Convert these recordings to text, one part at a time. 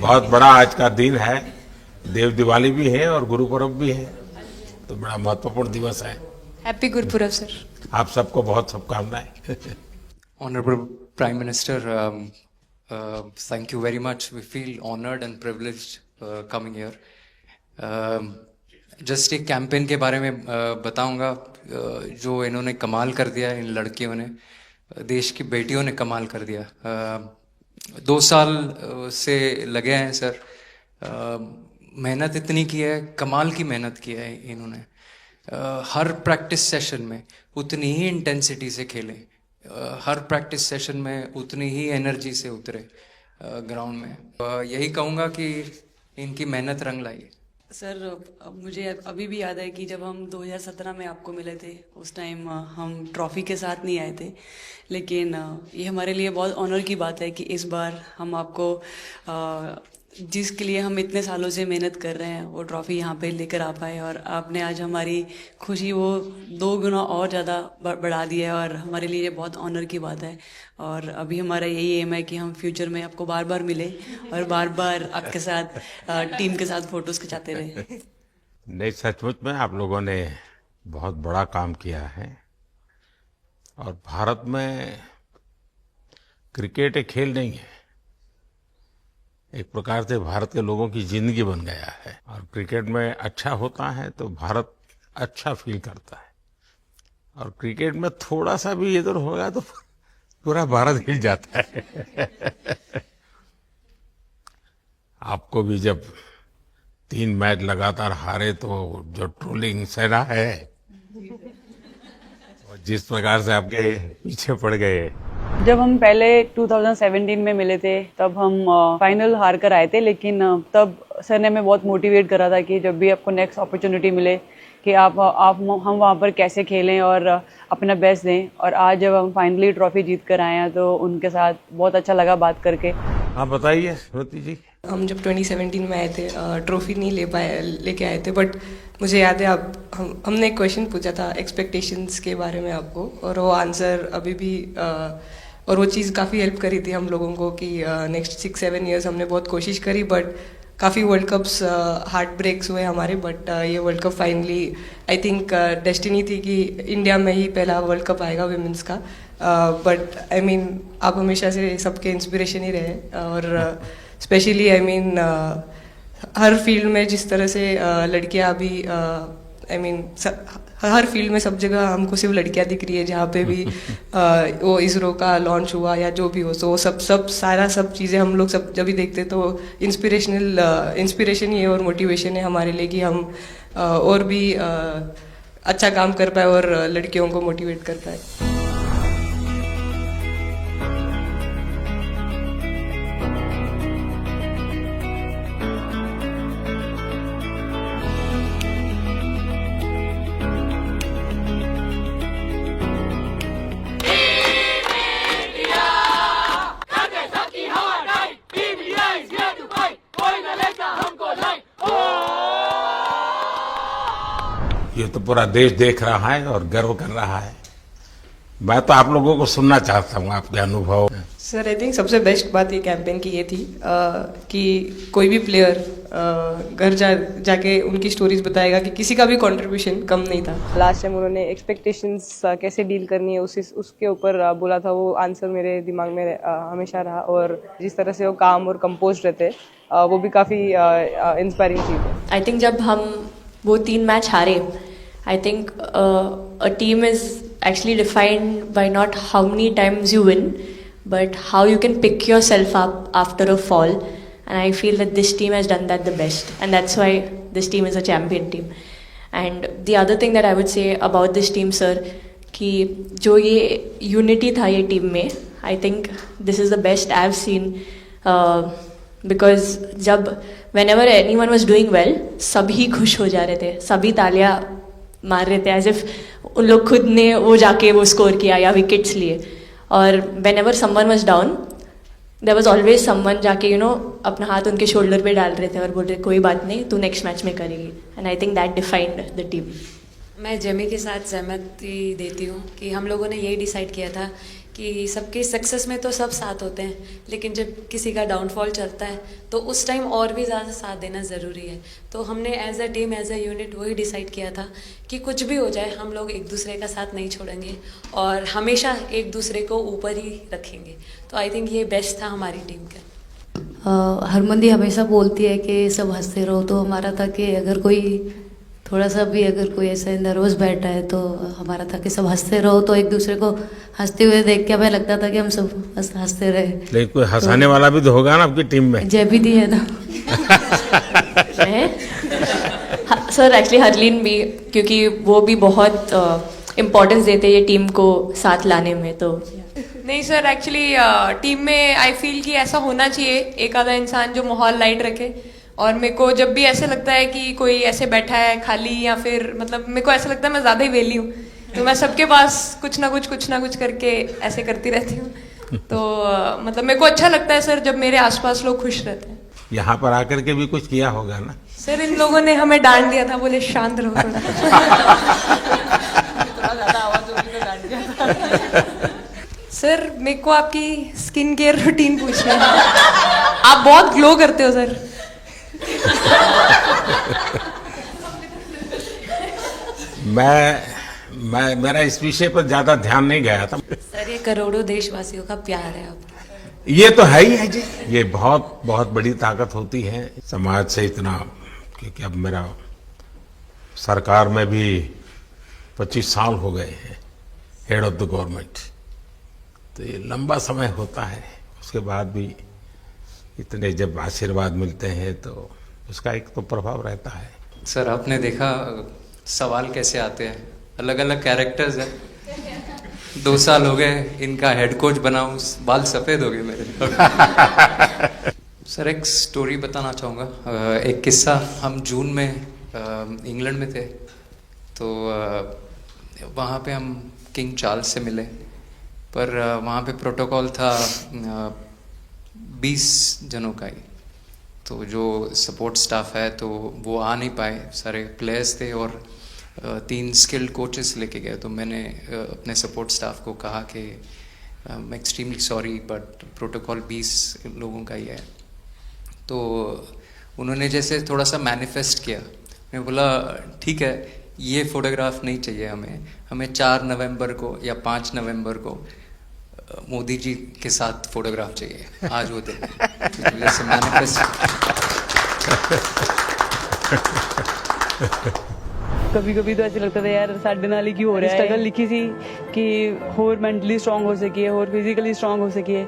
बहुत बड़ा आज का दिन है, देव दिवाली भी है और गुरु पर्व भी है, तो बड़ा महत्वपूर्ण दिवस है। Happy Gurpurab sir. आप सबको बहुत शुभकामनाएं। Honorable Prime Minister, thank you very much. We feel honored and privileged coming here. Just एक कैंपेन के बारे में बताऊंगा जो इन्होंने कमाल कर दिया, इन लड़कियों ने, देश की बेटियों ने कमाल कर दिया। 2 साल से लगे हैं सर, मेहनत इतनी की है, कमाल की मेहनत की है इन्होंने। हर प्रैक्टिस सेशन में उतनी ही इंटेंसिटी से खेलें, हर प्रैक्टिस सेशन में उतनी ही एनर्जी से उतरे ग्राउंड में। यही कहूँगा कि इनकी मेहनत रंग लाई। सर मुझे अभी भी याद है कि जब हम 2017 में आपको मिले थे, उस टाइम हम ट्रॉफी के साथ नहीं आए थे, लेकिन ये हमारे लिए बहुत ऑनर की बात है कि इस बार हम आपको जिसके लिए हम इतने सालों से मेहनत कर रहे हैं वो ट्रॉफी यहाँ पे लेकर आ पाए, और आपने आज हमारी खुशी वो 2 गुना और ज़्यादा बढ़ा दी है, और हमारे लिए ये बहुत ऑनर की बात है। और अभी हमारा यही एम है कि हम फ्यूचर में आपको बार बार मिले और बार बार आपके साथ टीम के साथ फोटोज खिंचाते रहे। नहीं, सचमुच में आप लोगों ने बहुत बड़ा काम किया है, और भारत में क्रिकेट एक खेल नहीं है, एक प्रकार से भारत के लोगों की जिंदगी बन गया है, और क्रिकेट में अच्छा होता है तो भारत अच्छा फील करता है, और क्रिकेट में थोड़ा सा भी इधर होगा तो पूरा भारत हिल जाता है। आपको भी जब 3 मैच लगातार हारे तो जो ट्रोलिंग सेना है, और जिस प्रकार से आपके पीछे पड़ गए। जब हम पहले 2017 में मिले थे तब हम फाइनल हार कर आए थे, लेकिन तब सर ने हमें बहुत मोटिवेट करा था कि जब भी आपको नेक्स्ट अपॉर्चुनिटी मिले कि हम वहाँ पर कैसे खेलें और अपना बेस्ट दें। और आज जब हम फाइनली ट्रॉफी जीत कर आए हैं तो उनके साथ बहुत अच्छा लगा बात करके। हाँ बताइए श्रुति जी। हम जब 2017 में आए थे ट्रॉफी नहीं लेके आए थे, बट मुझे याद है हमने एक क्वेश्चन पूछा था एक्सपेक्टेशंस के बारे में आपको, और वो आंसर अभी भी और वो चीज़ काफ़ी हेल्प करी थी हम लोगों को कि नेक्स्ट 6-7 ईयर्स हमने बहुत कोशिश करी, बट काफ़ी वर्ल्ड कप्स हार्ट ब्रेक्स हुए हमारे, बट ये world cup finally I think destiny थी कि इंडिया में ही पहला वर्ल्ड कप आएगा विमेंस का। बट आई मीन आप हमेशा से सबके इंस्पिरेशन ही रहे, और specially I mean her field में जिस तरह से लड़कियां अभी आई मीन हर फील्ड में सब जगह हमको सिर्फ लड़कियां दिख रही है, जहाँ पे भी वो इसरो का लॉन्च हुआ या जो भी हो, तो सब चीज़ें हम लोग सब जब भी देखते तो इंस्पिरेशन ही है और मोटिवेशन है हमारे लिए कि हम और भी अच्छा काम कर पाए और लड़कियों को मोटिवेट कर पाए। ये तो पूरा देश देख रहा है और गर्व कर रहा है। मैं तो आप लोगों को सुनना चाहता हूँ आपके अनुभव। सर आई थिंक सबसे बेस्ट बात ये कैंपेन की ये थी कि कोई भी प्लेयर घर जाके उनकी स्टोरीज बताएगा कि किसी का भी कंट्रीब्यूशन कम नहीं था। लास्ट टाइम उन्होंने एक्सपेक्टेशंस कैसे डील करनी है उसके ऊपर बोला था, वो आंसर मेरे दिमाग में हमेशा रहा, और जिस तरह से वो काम और कंपोज रहते वो भी काफ़ी इंस्पायरिंग चीज़ है। आई थिंक जब हम वो 3 मैच हारे, I think a team is actually defined by not how many times you win, but how you can pick yourself up after a fall, and I feel that this team has done that the best, and that's why this team is a champion team. And the other thing that I would say about this team sir, कि जो ये unity था ये team में, I think this is the best I've seen, because जब whenever anyone was doing well, सभी खुश हो जा रहे थे, सभी तालियां मार रहे थे, as if उन लोग खुद ने वो जाके वो स्कोर किया या विकेट्स लिए। और whenever someone was down, there was always someone जाके अपना हाथ उनके शोल्डर पे डाल रहे थे और बोल रहे कोई बात नहीं, तू नेक्स्ट मैच में करेगी। And I think that defined the team. मैं जेमी के साथ सहमति देती हूँ कि हम लोगों ने यही डिसाइड किया था कि सबके सक्सेस में तो सब साथ होते हैं, लेकिन जब किसी का डाउनफॉल चलता है तो उस टाइम और भी ज़्यादा साथ देना ज़रूरी है। तो हमने as a team, as a unit वही डिसाइड किया था कि कुछ भी हो जाए हम लोग एक दूसरे का साथ नहीं छोड़ेंगे और हमेशा एक दूसरे को ऊपर ही रखेंगे। तो आई थिंक ये बेस्ट था हमारी टीम का। हरमंदी हमेशा बोलती है कि सब हंसते रहो, तो हमारा था कि अगर कोई थोड़ा सा भी अगर कोई ऐसे नर्वस बैठा है तो हमारा था कि सब हंसते रहो, तो एक दूसरे को हंसते हुए देख के हमें लगता था कि हम सब हंसते रहे। लेकिन कोई हंसाने वाला भी तो होगा ना आपकी टीम में? जय भी दी है ना। सर एक्चुअली हरलीन भी, क्योंकि वो भी बहुत इम्पोर्टेंस देते हैं ये टीम को साथ लाने में। तो नहीं सर, एक्चुअली टीम में आई फील कि ऐसा होना चाहिए एक आधा इंसान जो माहौल लाइट रखे। और मेरे को जब भी ऐसे लगता है कि कोई ऐसे बैठा है खाली, या फिर मतलब मेरे को ऐसा लगता है मैं ज़्यादा ही वेली हूँ, तो मैं सबके पास कुछ ना कुछ करके ऐसे करती रहती हूँ। तो मतलब मेरे को अच्छा लगता है सर जब मेरे आसपास लोग खुश रहते हैं। यहाँ पर आकर के भी कुछ किया होगा ना? सर इन लोगों ने हमें डांट दिया था, बोले शांत रहो थोड़ा। सर मेरे को आपकी स्किन केयर रूटीन पूछना है। आप बहुत ग्लो करते हो सर। मैं मेरा इस विषय पर ज्यादा ध्यान नहीं गया था। सर ये करोड़ों देशवासियों का प्यार है आप। ये तो है ही है जी, ये बहुत बहुत बड़ी ताकत होती है समाज से इतना। क्योंकि अब मेरा सरकार में भी 25 साल हो गए हैं हेड ऑफ द गवर्नमेंट, तो ये लंबा समय होता है। उसके बाद भी इतने जब आशीर्वाद मिलते हैं तो उसका एक तो प्रभाव रहता है। सर आपने देखा सवाल कैसे आते हैं, अलग अलग कैरेक्टर्स हैं। 2 साल हो गए इनका हेड कोच बनाऊं, बाल सफेद हो गए मेरे। सर एक स्टोरी बताना चाहूँगा, एक किस्सा। हम जून में इंग्लैंड में थे, तो वहाँ पे हम किंग चार्ल्स से मिले, पर वहाँ पे प्रोटोकॉल था 20 जनों का ही। तो जो सपोर्ट स्टाफ है तो वो आ नहीं पाए, सारे प्लेयर्स थे और 3 स्किल्ड कोचेस लेके गए। तो मैंने अपने सपोर्ट स्टाफ को कहा कि I am extremely sorry but protocol 20 लोगों का ही है। तो उन्होंने जैसे थोड़ा सा मैनिफेस्ट किया। मैं बोला ठीक है, ये फोटोग्राफ नहीं चाहिए हमें 4 नवंबर को या 5 नवंबर को मोदी जी के साथ फोटोग्राफ चाहिए, आज वो दिन। जैसे मैनिफेस्ट। कभी कभी तो ऐसे लगता था यार साढ़े नाल ही क्यों हो रहा है। स्ट्रगल लिखी थी कि होर मेंटली स्ट्रांग हो सकिए, होर फिजिकली स्ट्रांग हो सकिए।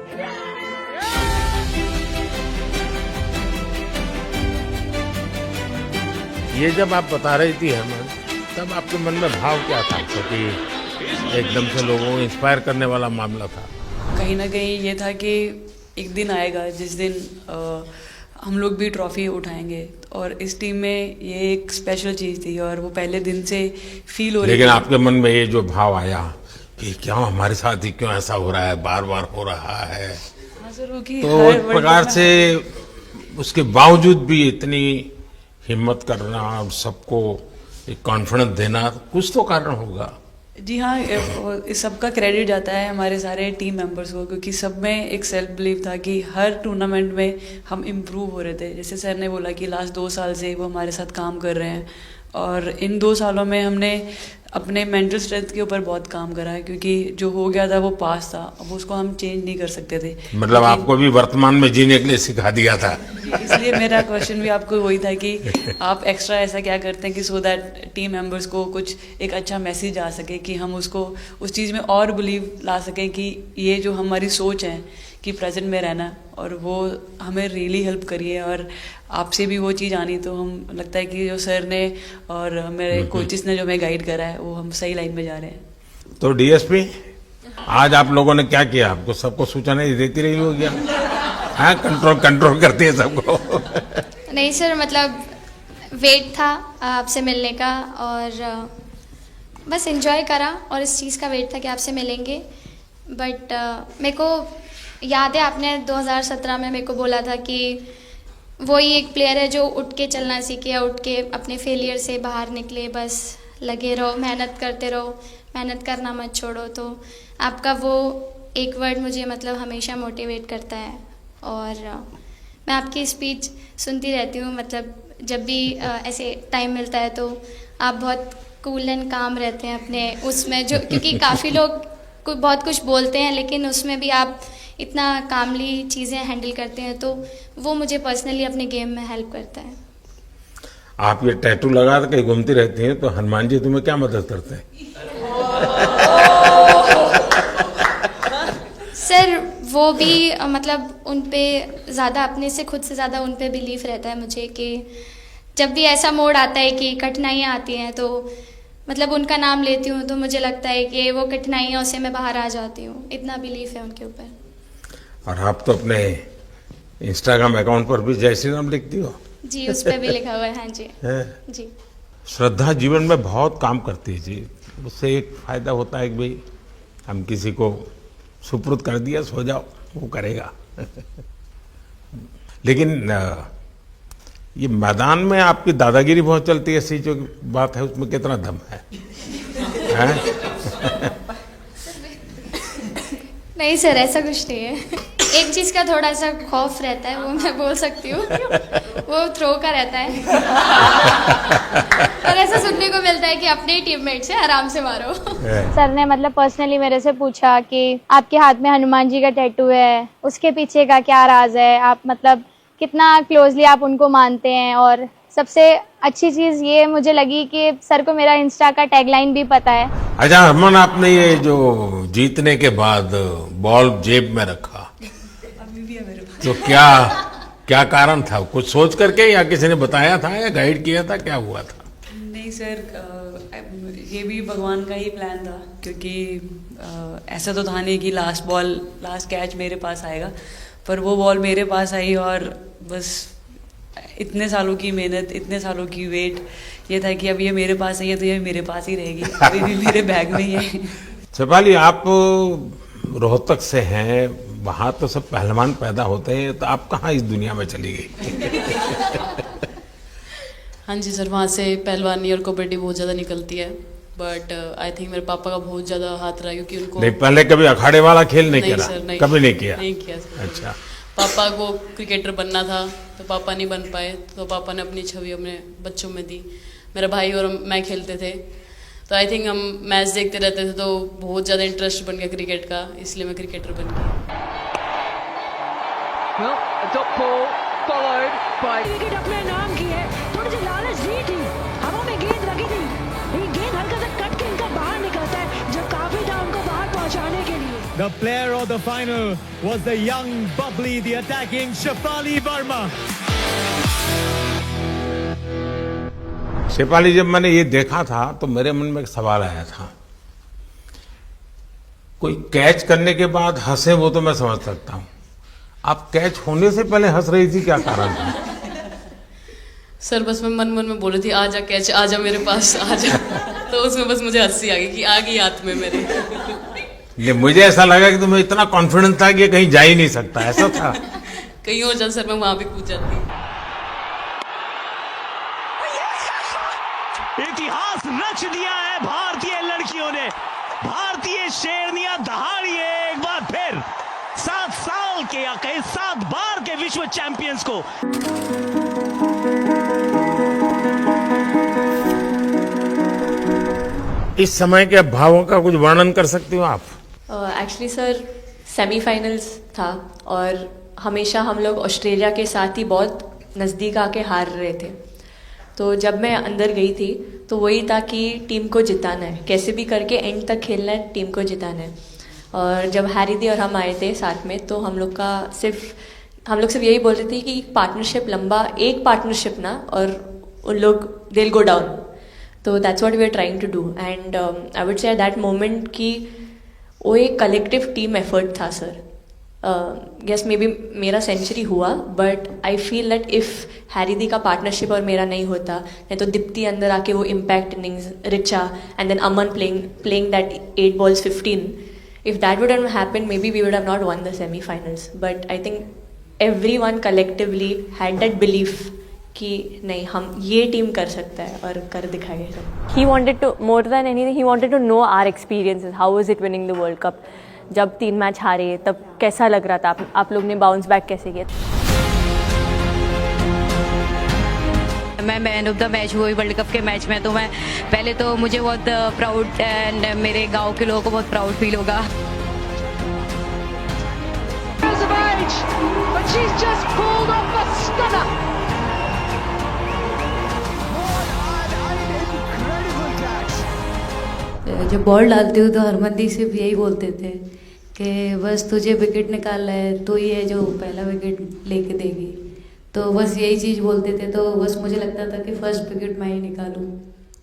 ये जब आप बता रही थी हेमंत, तब आपके मन में भाव क्या था? क्योंकि एकदम से लोगों को इंस्पायर करने वाला मामला था। कहीं ना कहीं ये था कि एक दिन आएगा जिस दिन हम लोग भी ट्रॉफी उठाएंगे, और इस टीम में ये एक स्पेशल चीज़ थी और वो पहले दिन से फील हो रही थी। लेकिन आपके मन में ये जो भाव आया कि क्यों हमारे साथ ही क्यों ऐसा हो रहा है, बार बार हो रहा है, हाँ सर, वो कि तो एक प्रकार से उसके बावजूद भी इतनी हिम्मत करना, सबको एक कॉन्फिडेंस देना, कुछ तो कारण होगा। जी हाँ, इस सब का क्रेडिट जाता है हमारे सारे टीम मेंबर्स को, क्योंकि सब में एक सेल्फ बिलीव था कि हर टूर्नामेंट में हम इम्प्रूव हो रहे थे। जैसे सर ने बोला कि लास्ट 2 साल से वो हमारे साथ काम कर रहे हैं, और इन 2 सालों में हमने अपने मेंटल स्ट्रेंथ के ऊपर बहुत काम करा है, क्योंकि जो हो गया था वो पास था, अब उसको हम चेंज नहीं कर सकते थे। मतलब आपको भी वर्तमान में जीने के लिए सिखा दिया था। इसलिए मेरा क्वेश्चन भी आपको वही था कि आप एक्स्ट्रा ऐसा क्या करते हैं कि सो दैट टीम मेंबर्स को कुछ एक अच्छा मैसेज आ सके, कि हम उसको उस चीज़ में और बिलीव ला सकें कि ये जो हमारी सोच है कि प्रेजेंट में रहना, और वो हमें रियली हेल्प करिए। और आपसे भी वो चीज़ आनी, तो हम लगता है कि जो सर ने और मेरे कोचेस ने जो हमें गाइड करा है वो हम सही लाइन में जा रहे हैं। तो डीएसपी, आज आप लोगों ने क्या किया? आपको सबको सूचना देती रही होगी, हाँ? कंट्रोल करती है सबको। नहीं सर, मतलब वेट था आपसे मिलने का, और बस एंजॉय करा, और इस चीज़ का वेट था कि आपसे मिलेंगे। बट मेरे को याद है आपने 2017 में मेरे को बोला था कि वही एक प्लेयर है जो उठ के चलना सीखे, या उठ के अपने फेलियर से बाहर निकले, बस लगे रहो, मेहनत करते रहो, मेहनत करना मत छोड़ो। तो आपका वो एक वर्ड मुझे मतलब हमेशा मोटिवेट करता है और मैं आपकी स्पीच सुनती रहती हूँ, मतलब जब भी ऐसे टाइम मिलता है तो आप बहुत कूल एंड काम रहते हैं अपने उसमें, जो क्योंकि काफ़ी लोग बहुत कुछ बोलते हैं लेकिन उसमें भी आप इतना कामली चीज़ें हैंडल करते हैं, तो वो मुझे पर्सनली अपने गेम में हेल्प करता है। आप ये टैटू लगा के घूमती रहती हैं, तो हनुमान जी तुम्हें क्या मदद करते हैं? सर वो भी मतलब उन पे ज़्यादा अपने से खुद से ज़्यादा उन पे बिलीफ रहता है मुझे कि जब भी ऐसा मोड़ आता है कि कठिनाइयाँ आती हैं तो मतलब उनका नाम लेती हूँ तो मुझे लगता है कि वो कठिनाइयों से मैं बाहर आ जाती हूँ, इतना बिलीफ है उनके ऊपर। और आप तो अपने इंस्टाग्राम अकाउंट पर भी जय श्री राम लिखती हो? जी, उस पर भी लिखा हुआ है। हाँ जी जी। श्रद्धा जीवन में बहुत काम करती है जी। उससे एक फायदा होता है कि भाई हम किसी को सुपुर्द कर दिया, सो जाओ, वो करेगा। लेकिन ये मैदान में आपकी दादागिरी बहुत चलती है, ऐसी जो बात है उसमें कितना दम है? नहीं सर, ऐसा कुछ नहीं है। एक चीज़ का थोड़ा सा खौफ रहता है, वो मैं बोल सकती हूँ, वो थ्रो का रहता है। और ऐसा सुनने को मिलता है कि अपने ही टीममेट से आराम से मारो। सर ने मतलब पर्सनली मेरे से पूछा कि आपके हाथ में हनुमान जी का टैटू है, उसके पीछे का क्या राज है, आप मतलब कितना क्लोजली आप उनको मानते हैं। और सबसे अच्छी चीज़ ये मुझे लगी कि सर को मेरा इंस्टा का टैगलाइन भी पता है। अच्छा हरमन, आपने ये जो जीतने के बाद बॉल जेब में रखा, अभी भी है मेरे पास। तो क्या कारण था? कुछ सोच करके या किसी ने बताया था या गाइड किया था, क्या हुआ था? नहीं सर, ये भी भगवान का ही प्लान था, क्योंकि ऐसा तो था नहीं कि लास्ट कैच मेरे पास आएगा, पर वो बॉल मेरे पास आई और बस इतने सालों की मेहनत, इतने सालों की वेट, ये था कि अब ये मेरे पास आई है तो ये मेरे पास ही रहेगी, अभी भी मेरे बैग में ही है। शेफाली, आप रोहतक से हैं, वहाँ तो सब पहलवान पैदा होते हैं, तो आप कहाँ इस दुनिया में चली गई? हाँ जी सर, वहाँ से पहलवानी और कबड्डी बहुत ज़्यादा निकलती है, बट आई थिंक मेरे पापा का बहुत ज़्यादा हाथ रहा, क्योंकि उनको नहीं, पहले कभी अखाड़े वाला खेल नहीं किया? सर, नहीं, कभी नहीं किया? नहीं किया सर। अच्छा। पापा को क्रिकेटर बनना था तो पापा नहीं बन पाए, तो पापा ने अपनी छवि अपने बच्चों में दी। मेरा भाई और मैं खेलते थे, तो आई थिंक हम मैच देखते रहते थे, तो बहुत ज़्यादा इंटरेस्ट बन गया क्रिकेट का, इसलिए मैं क्रिकेटर बन गई। विकेट अपने नाम की है, थोड़ी सी लालच दी थी, हवा में गेंद लगी थी, ये गेंद हल्का सा कट के इनका बाहर निकलता है, जो काफी था उनको बाहर पहुंचाने के लिए। The player of the final was the young, bubbly, the attacking Shefali Verma. Shefali, जब मैंने ये देखा था तो मेरे मन में एक सवाल आया था। कोई कैच करने के बाद हंसे वो तो मैं समझ सकता हूँ, आप कैच होने से पहले हंस रही थी, क्या कारण था? सर बस मैं मन में बोल रही थी, आजा कैच, आजा मेरे पास, आजा। तो उसमें बस मुझे हंसी आ गई कि आ गई हाथ में मेरे। ये मुझे ऐसा लगा कि तुम्हें इतना कॉन्फिडेंस था कि ये कहीं जा ही नहीं सकता, ऐसा था? कहीं और जा सर, मैं वहां भी कूद जाती। इतिहास रच दिया है भारतीय लड़कियों ने, भारतीय शेरनियां दहाड़ी है एक बार फिर 7 साल के या कहीं 7 बार के विश्व चैंपियंस को। इस समय के भावों का कुछ वर्णन कर सकती हो आप? एक्चुअली सर सेमीफाइनल्स था और हमेशा हम लोग ऑस्ट्रेलिया के साथ ही बहुत नज़दीक आके हार रहे थे, तो जब मैं अंदर गई थी तो वही था कि टीम को जिताना है, कैसे भी करके एंड तक खेलना है, टीम को जिताना है। और जब हैरी दी और हम आए थे साथ में, तो हम लोग सिर्फ यही बोल रहे थे कि पार्टनरशिप लंबा, एक पार्टनरशिप ना, और उन लोग दे विल गो डाउन, तो that's what we are trying to do. And I would say that moment कि वो एक कलेक्टिव टीम एफर्ट था सर। यस मे बी मेरा सेंचुरी हुआ, but I feel that if Harry दी का partnership और मेरा नहीं होता, नहीं तो दीप्ति अंदर आके वो impact innings, Richa and then Aman playing that 8 balls 15, if that would have happened, maybe we would have not won the semi-finals. But I think everyone collectively had that belief कि नहीं, हम ये टीम कर सकता है और कर दिखाएगा। He wanted to, more than anything, he wanted to know our experiences. How was it winning the World Cup? जब 3 मैच हारे तब कैसा लग रहा था? आप लोग ने बाउंस बैक कैसे किया? मैं मैन ऑफ द मैच हुई वर्ल्ड कप के मैच में, तो मैं पहले तो मुझे बहुत प्राउड एंड मेरे गांव के लोगों को बहुत प्राउड फील होगा। जब बॉल डालती हूँ तो हरमनदीप सिर्फ यही बोलते थे कि बस तुझे विकेट निकालना है, तो ही है जो पहला विकेट लेके देगी। तो बस यही चीज़ बोलते थे, तो बस मुझे लगता था कि फर्स्ट विकेट मैं ही निकालूं।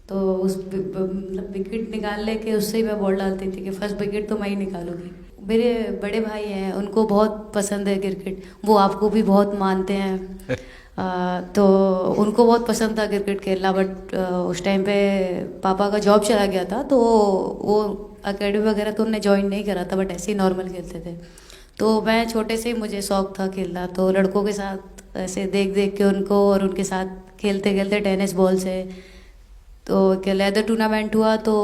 तो उस विकेट निकालने के उससे ही मैं बॉल डालती थी कि फर्स्ट विकेट तो मैं ही निकालूंगी। मेरे बड़े भाई हैं, उनको बहुत पसंद है क्रिकेट, वो आपको भी बहुत मानते हैं। तो उनको बहुत पसंद था क्रिकेट खेलना, बट उस टाइम पे पापा का जॉब चला गया था, तो वो अकेडमी वगैरह तो उन्होंने ज्वाइन नहीं करा था, बट ऐसे ही नॉर्मल खेलते थे। तो मैं छोटे से ही मुझे शौक था खेलना, तो लड़कों के साथ ऐसे देख देख के उनको और उनके साथ खेलते खेलते टेनिस बॉल से तो लेदर टूर्नामेंट हुआ, तो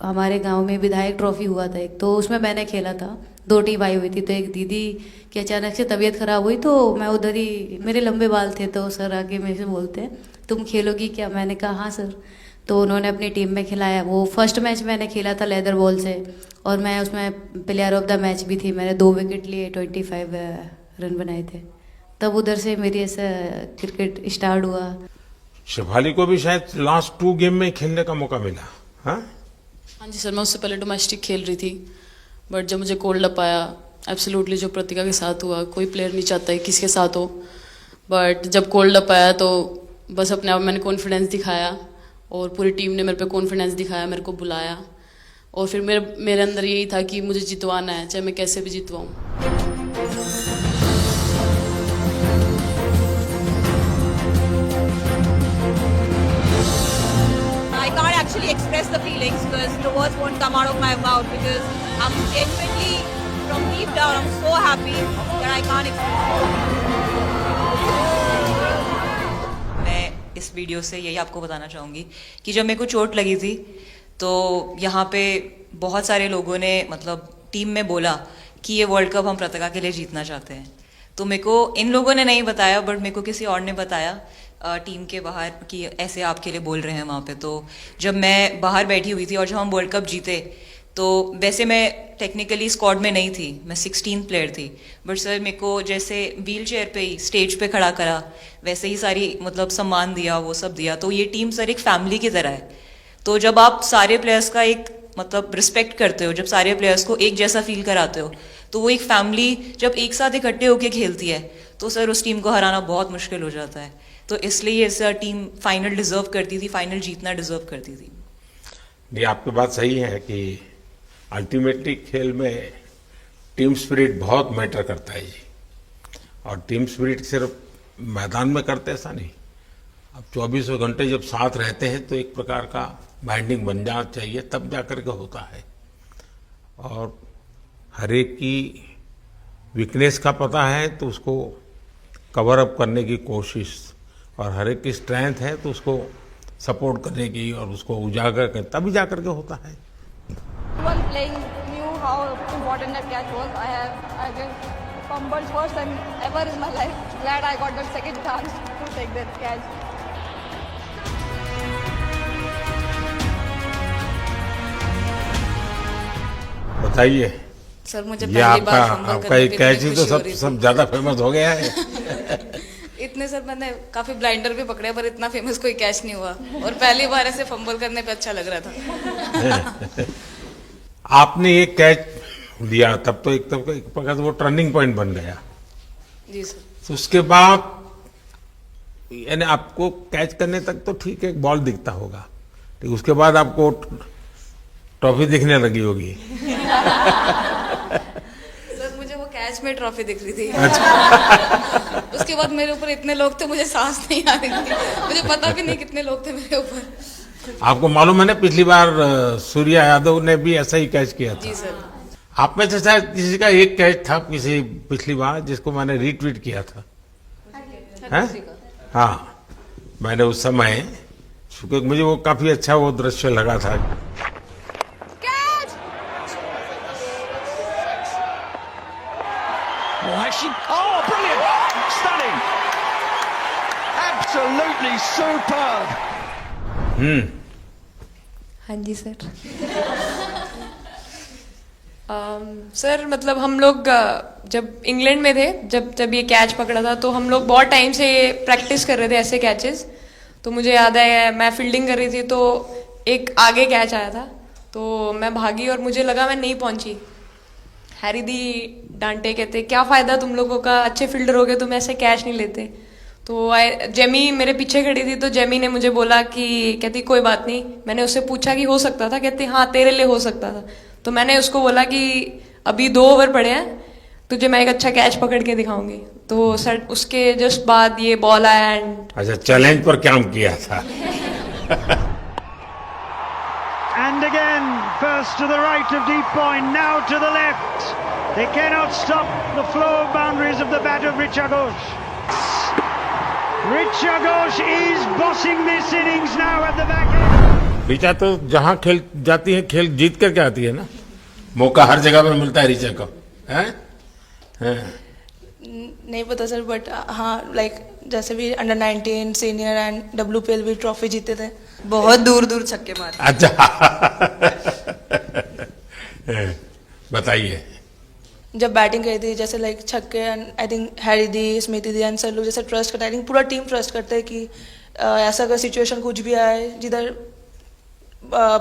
हमारे गांव में विधायक ट्रॉफी हुआ था एक, तो उसमें मैंने खेला था। 2 टीम आई हुई थी, तो एक दीदी की अचानक से तबीयत खराब हुई, तो मैं उधर ही, मेरे लंबे बाल थे, तो सर आके मेरे से बोलते हैं तुम खेलोगी क्या? मैंने कहा हाँ सर। तो उन्होंने अपनी टीम में खिलाया। वो फर्स्ट मैच मैंने खेला था लेदर बॉल से, और मैं उसमें प्लेयर ऑफ द मैच भी थी। मैंने 2 विकेट लिए, 25 रन बनाए थे। तब उधर से मेरी ऐसा क्रिकेट स्टार्ट हुआ। शेफाली को भी शायद लास्ट 2 गेम में खेलने का मौका मिला। हाँ जी सर, मैं उससे पहले डोमेस्टिक खेल रही थी, बट जब मुझे कोल्ड अप आया, एब्सोल्युटली जो प्रतिका के साथ हुआ, कोई प्लेयर नहीं चाहता है किसी के साथ हो, बट जब कोल्ड अप आया तो बस अपने आप मैंने कॉन्फिडेंस दिखाया, और पूरी टीम ने मेरे पे कॉन्फिडेंस दिखाया, मेरे को बुलाया, और फिर मेरे अंदर यही था कि मुझे जितवाना है, चाहे मैं कैसे भी जितवाऊँ। Actually express the feelings because the words won't come out of my mouth because I'm genuinely from deep down I'm so happy that I can't express. मैं इस वीडियो से यही आपको बताना चाहूँगी कि जब मेरे को चोट लगी थी तो यहाँ पे बहुत सारे लोगों ने मतलब टीम में बोला कि ये वर्ल्ड कप हम प्रतिका के लिए जीतना चाहते हैं। तो मेरे को इन लोगों ने नहीं बताया, बट मेरे को किसी और ने बताया टीम के बाहर कि ऐसे आपके लिए बोल रहे हैं वहाँ पे। तो जब मैं बाहर बैठी हुई थी और जब हम वर्ल्ड कप जीते, तो वैसे मैं टेक्निकली स्क्वाड में नहीं थी, मैं 16 प्लेयर थी, बट सर मेरे को जैसे व्हील चेयर पे ही स्टेज पे खड़ा करा, वैसे ही सारी मतलब सम्मान दिया, वो सब दिया। तो ये टीम सर एक फैमिली की तरह है। तो जब आप सारे प्लेयर्स का एक मतलब रिस्पेक्ट करते हो, जब सारे प्लेयर्स को एक जैसा फील कराते हो, तो वो एक फैमिली जब एक साथ इकट्ठे होकर खेलती है, तो सर उस टीम को हराना बहुत मुश्किल हो जाता है। तो इसलिए सर टीम फाइनल डिजर्व करती थी, फाइनल जीतना डिजर्व करती थी। नहीं, आपकी बात सही है कि अल्टीमेटली खेल में टीम स्पिरिट बहुत मैटर करता है जी। और टीम स्पिरिट सिर्फ मैदान में करते ऐसा नहीं, अब 24 घंटे जब साथ रहते हैं तो एक प्रकार का बाइंडिंग बन जाना चाहिए, तब जाकर के होता है। और हर एक की वीकनेस का पता है तो उसको कवर अप करने की कोशिश, और हर एक की स्ट्रेंथ है तो उसको सपोर्ट करने की और उसको उजागर कर, तभी जाकर के होता है। Playing knew how important that catch was. I just fumbled first time ever in my life. Glad I got that second chance to take that catch. बताइए सर, मुझे ये आपका एक कैच ही तो सब ज्यादा फेमस हो गया है। इतने सर मैंने काफी ब्लाइंडर भी पकड़े, पर इतना फेमस कोई कैच नहीं हुआ, और पहली बार ऐसे फंबल करने पे अच्छा लग रहा था। आपने ये कैच लिया तब तो एक प्रकार वो टर्निंग पॉइंट बन गया जी सर। तो उसके बाद यानी आपको कैच करने तक तो ठीक है, एक बॉल दिखता होगा, ठीक, उसके बाद आपको ट्रॉफी दिखने लगी होगी। सर मुझे वो कैच में ट्रॉफी दिख रही थी। अच्छा। उसके बाद मेरे ऊपर इतने लोग थे, मुझे सांस नहीं आ रही थी, मुझे पता भी नहीं कितने लोग थे मेरे ऊपर। आपको मालूम है ना, पिछली बार सूर्या यादव ने भी ऐसा ही कैच किया था। जी सर। आप में से शायद किसी का एक कैच था किसी पिछली बार जिसको मैंने रीट्वीट किया था, है? हाँ, मैंने उस समय, क्योंकि मुझे वो काफी अच्छा वो दृश्य लगा था। Absolutely superb. हाँ जी सर। सर मतलब हम लोग जब इंग्लैंड में थे, जब ये कैच पकड़ा था, तो हम लोग बहुत टाइम से प्रैक्टिस कर रहे थे ऐसे कैचेस। तो मुझे याद है मैं फील्डिंग कर रही थी तो एक आगे कैच आया था, तो मैं भागी और मुझे लगा मैं नहीं पहुंची। हैरी दी डांटे, कहते क्या फ़ायदा तुम लोगों का, अच्छे फील्डर हो गए तुम ऐसे कैच नहीं लेते। तो जेमी मेरे पीछे खड़ी थी, तो जेमी ने मुझे बोला कि कहती कोई बात नहीं। मैंने उससे पूछा कि हो सकता था, कहती हाँ तेरे लिए हो सकता था। तो मैंने उसको बोला कि अभी 2 ओवर पड़े हैं, तुझे मैं एक अच्छा कैच पकड़ के दिखाऊंगी। तो सर उसके जस्ट बाद ये बॉल आया एंड अच्छा, चैलेंज पर काम किया था। And again, first to the right of deep point, now to the left. They cannot stop the flow of boundaries of the bat of Richa Ghosh. Richa Ghosh is bossing this innings now at the back end. Richa तो जहां खेल जाती है खेल जीत करके आती है ना, मौका हर जगह पर मिलता है ऋचा को, हैं? नहीं पता सर, बट हाँ लाइक जैसे भी अंडर 19 सीनियर एंड WPL भी ट्रॉफी जीते थे। बहुत दूर दूर छक्के मारे। अच्छा। बताइए। जब बैटिंग करी थी जैसे लाइक छक्के, and I think Harry the, Smiti the and sir लोग जैसे ट्रस्ट करते हैं, आई थिंक पूरा टीम ट्रस्ट करते हैं कि ऐसा अगर सिचुएशन कुछ भी आए जिधर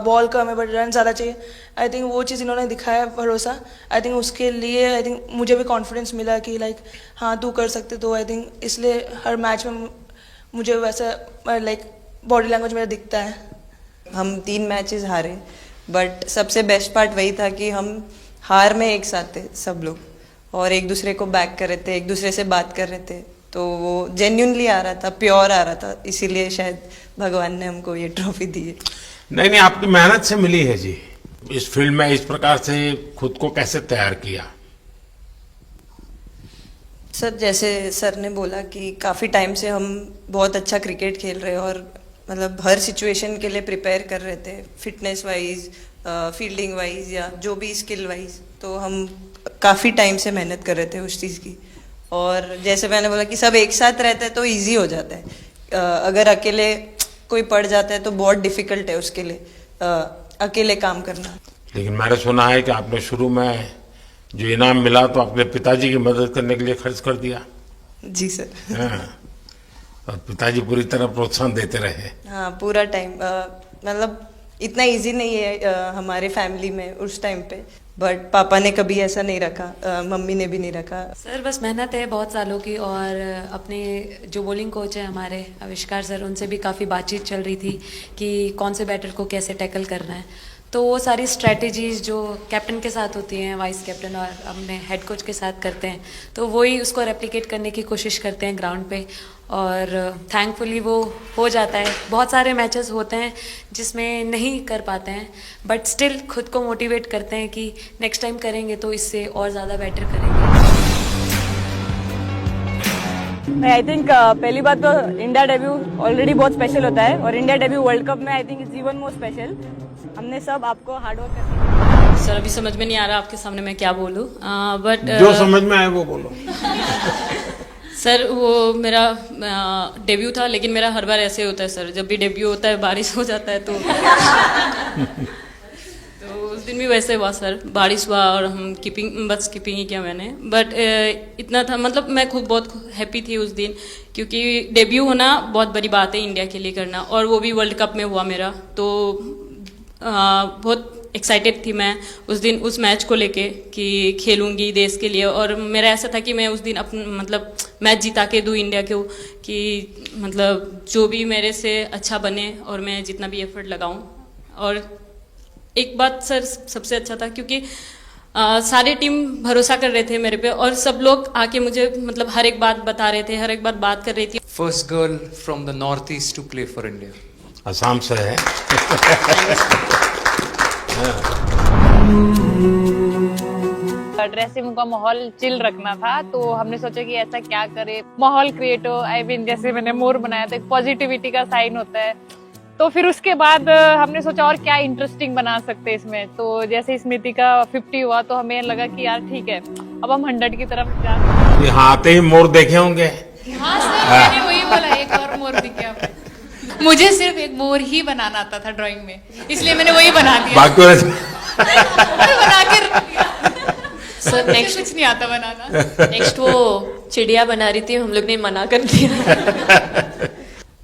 बॉल कम है बट रन ज़्यादा चाहिए, आई थिंक वो चीज़ इन्होंने दिखाया भरोसा। आई थिंक उसके लिए आई थिंक मुझे भी कॉन्फिडेंस मिला कि लाइक हाँ तू कर सकते। तो आई थिंक इसलिए हर मैच में मुझे वैसा लाइक बॉडी लैंग्वेज मेरा दिखता है। हम 3 मैचेस हारे, बट सबसे बेस्ट पार्ट वही था कि हम हार में एक साथ थे सब लोग, और एक दूसरे को बैक कर रहे थे, एक दूसरे से बात कर रहे थे। तो वो जेन्युइनली आ रहा था, प्योर आ रहा था, इसीलिए शायद भगवान ने हमको ये ट्रॉफी दी है। नहीं, आपकी मेहनत से मिली है जी। इस फील्ड में इस प्रकार से खुद को कैसे तैयार किया? सर जैसे सर ने बोला कि काफ़ी टाइम से हम बहुत अच्छा क्रिकेट खेल रहे हैं, और मतलब हर सिचुएशन के लिए प्रिपेयर कर रहे थे, फिटनेस वाइज, फील्डिंग वाइज या जो भी स्किल वाइज। तो हम काफ़ी टाइम से मेहनत कर रहे थे उस चीज़ की। और जैसे मैंने बोला कि सब एक साथ रहते हैं तो इजी हो जाता है। अगर अकेले कोई पड़ जाता है तो बहुत डिफिकल्ट है उसके लिए अकेले काम करना। लेकिन मैंने सुना है कि आपने शुरू में जो इनाम मिला तो अपने पिताजी की मदद करने के लिए खर्च कर दिया। जी सर। हाँ, और पिताजी पूरी तरह प्रोत्साहन देते रहे। हाँ, पूरा टाइम मतलब इतना इजी नहीं है हमारे फैमिली में उस टाइम पे, बट पापा ने कभी ऐसा नहीं रखा, मम्मी ने भी नहीं रखा। सर बस मेहनत है बहुत सालों की, और अपने जो बॉलिंग कोच है हमारे आविष्कार सर, उनसे भी काफ़ी बातचीत चल रही थी कि कौन से बैटर को कैसे टैकल करना है। तो वो सारी स्ट्रेटजीज जो कैप्टन के साथ होती हैं, वाइस कैप्टन और अपने हेड कोच के साथ करते हैं, तो वही उसको रेप्लिकेट करने की कोशिश करते हैं ग्राउंड पे, और थैंकफुली वो हो जाता है। बहुत सारे मैचेस होते हैं जिसमें नहीं कर पाते हैं, बट स्टिल खुद को मोटिवेट करते हैं कि नेक्स्ट टाइम करेंगे तो इससे और ज़्यादा बेटर करेंगे। आई थिंक पहली बात तो इंडिया डेब्यू ऑलरेडी बहुत स्पेशल होता है, और इंडिया डेब्यू वर्ल्ड कप में I think is even more special. हमने सब आपको हार्डवर्क करके। सर अभी समझ में नहीं आ रहा आपके सामने मैं क्या बोलूं, बट जो समझ में आए वो बोलो। सर वो मेरा डेब्यू था, लेकिन मेरा हर बार ऐसे होता है सर, जब भी डेब्यू होता है बारिश हो जाता है तो उस दिन भी वैसे हुआ सर, बारिश हुआ और हम बस कीपिंग ही किया मैंने। बट इतना था, मतलब मैं खुद बहुत हैप्पी थी उस दिन, क्योंकि डेब्यू होना बहुत बड़ी बात है इंडिया के लिए करना, और वो भी वर्ल्ड कप में हुआ मेरा। तो बहुत एक्साइटेड थी मैं उस दिन उस मैच को लेके कि खेलूंगी देश के लिए, और मेरा ऐसा था कि मैं उस दिन मतलब मैच जिता के दूँ इंडिया को, कि मतलब जो भी मेरे से अच्छा बने और मैं जितना भी एफर्ट लगाऊं। और एक बात सर सबसे अच्छा था, क्योंकि सारे टीम भरोसा कर रहे थे मेरे पे, और सब लोग आके मुझे मतलब हर एक बात बता रहे थे, हर एक बात कर रही थी। First girl from the north east to play for India. Assam से है। ड्रेसिंग का माहौल चिल रखना था, तो हमने सोचा कि ऐसा क्या करे, माहौल क्रिएट हो। आई मीन जैसे मैंने मोर बनाया था, एक पॉजिटिविटी का साइन होता है। तो फिर उसके बाद हमने सोचा और क्या इंटरेस्टिंग बना सकते हैं इसमें। तो जैसे स्मृति का 50 हुआ तो हमें लगा कि यार ठीक है, अब हम 100 की तरफ जा। यहाँ आते ही मोर देखे होंगे। हाँ सर, मैंने वही बोला, एक और मोर मुझे सिर्फ एक मोर ही बनाना आता था ड्राइंग में, इसलिए मैंने वही बना दिया। बाकी बना के रख दिया। सर नेक्स्ट कुछ नहीं आता बनाना। नेक्स्ट वो चिड़िया बना रही थी, हम लोग ने मना कर दिया।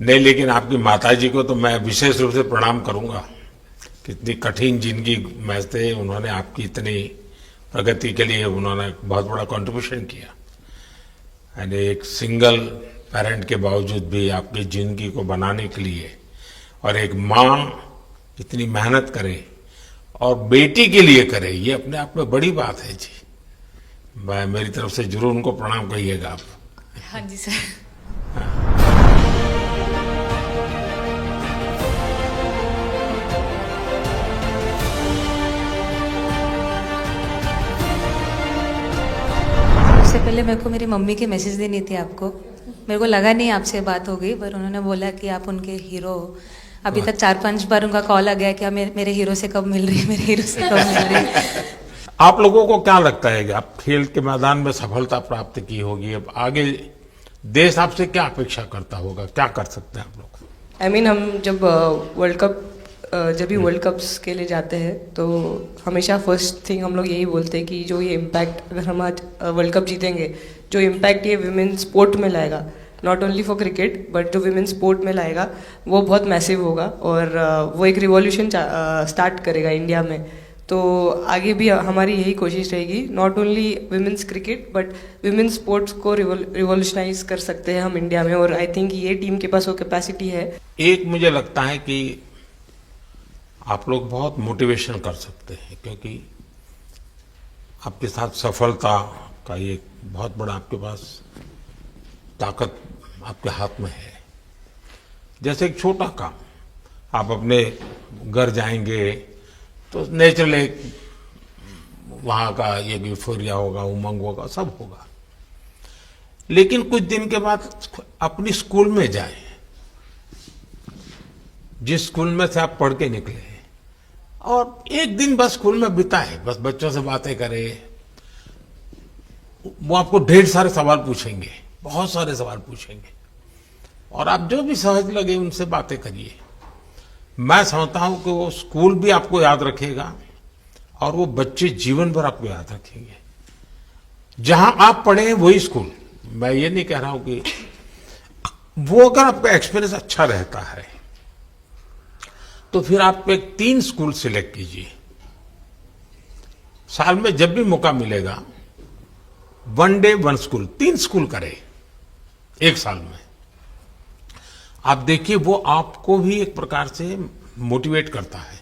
नहीं, लेकिन आपकी माताजी को तो मैं विशेष रूप से प्रणाम करूंगा। कितनी कठिन जिंदगी में से उन्होंने आपकी इतनी प्रगति के लिए उन्होंने बहुत बड़ा कंट्रीब्यूशन किया। यानी एक सिंगल पेरेंट के बावजूद भी आपकी जिंदगी को बनाने के लिए, और एक माँ इतनी मेहनत करे और बेटी के लिए करे, ये अपने आप में बड़ी बात है जी। मैं मेरी तरफ से जरूर उनको प्रणाम कहिएगा आप। हाँ जी सर। सबसे पहले मेरे को मेरी मम्मी की मैसेज देनी थी आपको। मेरे को लगा नहीं आपसे बात हो गई, पर उन्होंने बोला कि आप उनके हीरो हो। अभी तक 4-5 बार उनका कॉल आ गया कि मेरे हीरो से कब मिल रही है, मेरे हीरो से कब मिल रही है। आप लोगों को क्या लगता है कि आप खेल के मैदान में सफलता प्राप्त की होगी, अब आगे देश आपसे क्या अपेक्षा करता होगा, क्या कर सकते हैं आप लोग? I mean, हम जब वर्ल्ड कप्स के लिए जाते हैं तो हमेशा फर्स्ट थिंग हम लोग यही बोलते हैं कि जो ये इम्पैक्ट, अगर हम आज वर्ल्ड कप जीतेंगे, जो इम्पैक्ट ये विमेन स्पोर्ट में लाएगा, not only for cricket but जो विमेन स्पोर्ट में लाएगा, वो बहुत मैसिव होगा और वो एक रिवॉल्यूशन स्टार्ट करेगा इंडिया में। तो आगे भी हमारी यही कोशिश रहेगी, not only women's cricket but women sports को रिवॉल्यूशनाइज कर सकते हैं हम इंडिया में, और आई थिंक ये टीम के पास वो कैपेसिटी है। एक मुझे लगता है कि आप लोग बहुत मोटिवेशन कर सकते हैं, क्योंकि आपके साथ सफलता का एक बहुत बड़ा आपके पास ताकत आपके हाथ में है। जैसे एक छोटा काम, आप अपने घर जाएंगे तो नेचुरली वहां का ये यूफोरिया होगा, उमंग होगा, सब होगा। लेकिन कुछ दिन के बाद अपनी स्कूल में जाएं, जिस स्कूल में से आप पढ़ के निकले, और एक दिन बस स्कूल में बिताए, बस बच्चों से बातें करें। वो आपको ढेर सारे सवाल पूछेंगे, बहुत सारे सवाल पूछेंगे, और आप जो भी सहज लगे उनसे बातें करिए। मैं समझता हूं कि वो स्कूल भी आपको याद रखेगा और वो बच्चे जीवन भर आपको याद रखेंगे। जहां आप पढ़े वही स्कूल, मैं ये नहीं कह रहा हूं कि वो अगर आपका एक्सपीरियंस अच्छा रहता है तो फिर आप एक 3 स्कूल सिलेक्ट कीजिए। साल में जब भी मौका मिलेगा, 1 डे 1 स्कूल, 3 स्कूल करें एक साल में। आप देखिए वो आपको भी एक प्रकार से मोटिवेट करता है।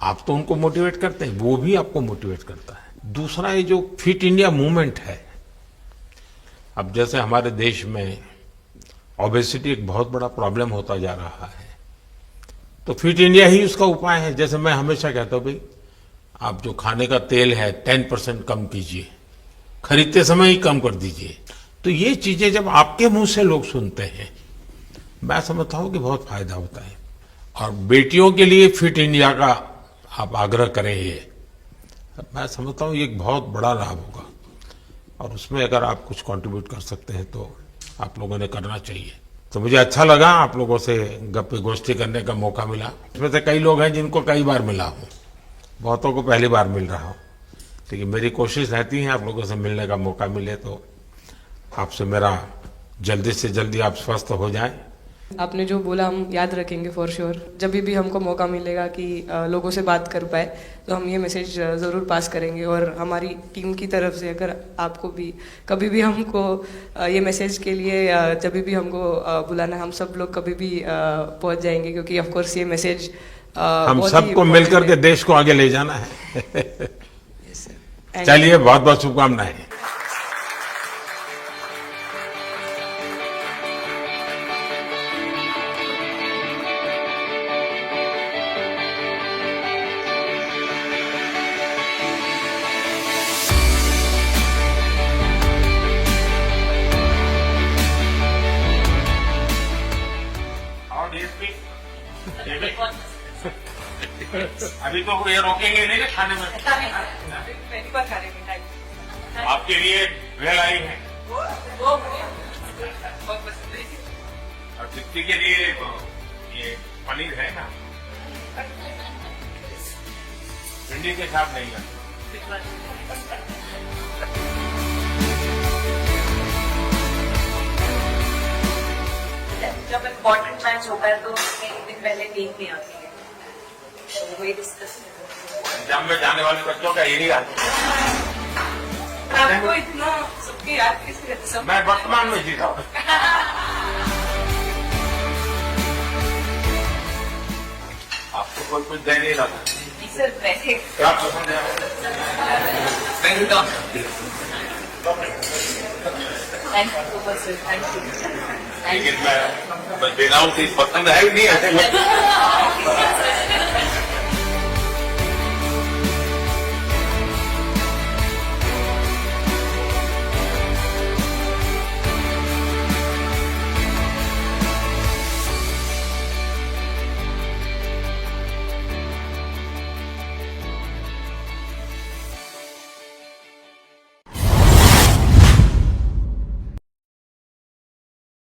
आप तो उनको मोटिवेट करते हैं, वो भी आपको मोटिवेट करता है। दूसरा, ये जो फिट इंडिया मूवमेंट है, अब जैसे हमारे देश में ओबेसिटी एक बहुत बड़ा प्रॉब्लम होता जा रहा है, तो फिट इंडिया ही उसका उपाय है। जैसे मैं हमेशा कहता हूं, भाई आप जो खाने का तेल है 10% कम कीजिए, खरीदते समय ही कम कर दीजिए। तो ये चीजें जब आपके मुंह से लोग सुनते हैं, मैं समझता हूं कि बहुत फायदा होता है। और बेटियों के लिए फिट इंडिया का आप आग्रह करें, ये मैं समझता हूं ये एक बहुत बड़ा लाभ होगा, और उसमें अगर आप कुछ कंट्रीब्यूट कर सकते हैं तो आप लोगों ने करना चाहिए। तो मुझे अच्छा लगा आप लोगों से गप्पे गोष्ठी करने का मौका मिला। इसमें से कई लोग हैं जिनको कई बार मिला हूं, बहुतों को पहली बार मिल रहा हूं, लेकिन मेरी कोशिश रहती है आप लोगों से मिलने का मौका मिले तो आपसे मेरा जल्दी से जल्दी आप स्वस्थ हो जाएं। आपने जो बोला हम याद रखेंगे फॉर श्योर। जब भी हमको मौका मिलेगा कि लोगों से बात कर पाए तो हम ये मैसेज ज़रूर पास करेंगे, और हमारी टीम की तरफ से अगर आपको भी कभी भी हमको ये मैसेज के लिए जब भी हमको बुलाना, हम सब लोग कभी भी पहुंच जाएंगे, क्योंकि ऑफ कोर्स ये मैसेज हम सबको मिलकर के देश को आगे ले जाना है। चलिए, बहुत बहुत शुभकामनाएं। अभी तो ये रोकेंगे नहीं ना खाने में, आपके लिए वेल आई है, और दीप्ति के लिए ये पनीर है ना, भिंडी के साथ नहीं है। जब इम्पोर्टेंट मैच होता है तो उसमें एक दिन पहले नींद नहीं आती है, तो वही डिस्कस एग्जाम में जाने वाले बच्चों का यही हाल है। आपको इतना सबके याद कैसे रहते सब? मैं वर्तमान में जीता हूँ। आपको कोई कुछ दे नहीं रहा। सर पैसे क्या पसंद है? Thank you so much sir, thank you. लेकिन मैं बिना उसी पसंद है ही नहीं ऐसे